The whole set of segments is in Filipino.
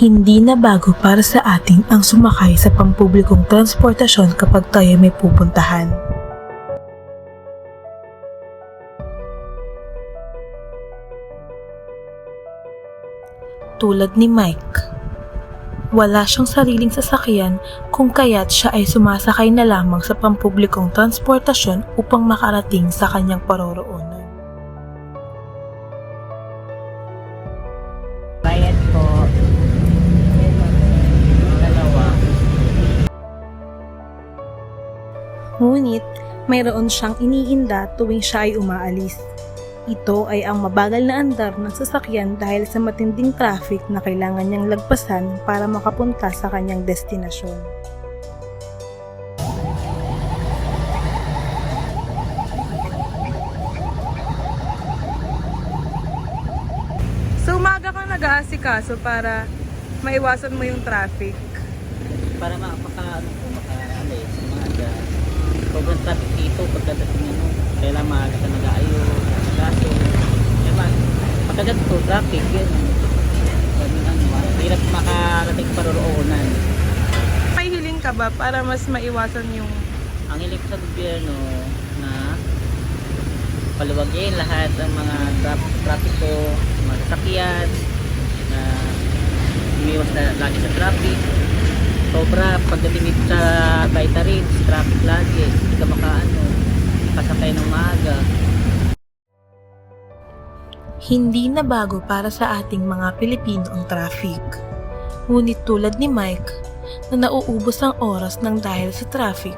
Hindi na bago para sa atin ang sumakay sa pampublikong transportasyon kapag tayo may pupuntahan. Tulad ni Mike, wala siyang sariling sasakyan kung kaya't siya ay sumasakay na lamang sa pampublikong transportasyon upang makarating sa kanyang paroroonan. Bayad po. Dalawa. Ngunit, mayroon siyang iniinda tuwing siya ay umaalis. Ito ay ang mabagal na andar ng sasakyan dahil sa matinding traffic na kailangan niyang lagpasan para makapunta sa kanyang destinasyon. So umaga kang nag-aasikaso para maiwasan mo yung traffic. Para makaalis. Maaga. Sobrang traffic dito pagkadating ano. Kailangan maaga ka nag-aayos. Kaso, naman, pagkaganto, traffic yun. Hirap makarating sa paroroonan. May hiling ka ba para mas maiwasan yung... Ang hiling sa gobyerno na paluwagin lahat ng mga trapiko, mga sasakyan, na umiwas na lagi sa traffic. Sobra, pagdating dito sa Baita Ridge, traffic lagi. Hindi ka kasakay ng maaga. Hindi na bago para sa ating mga Pilipino ang traffic. Ngunit tulad ni Mike, na nauubos ang oras ng dahil sa traffic,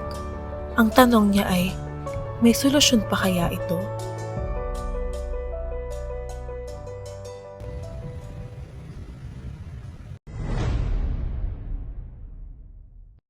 ang tanong niya ay, may solusyon pa kaya ito?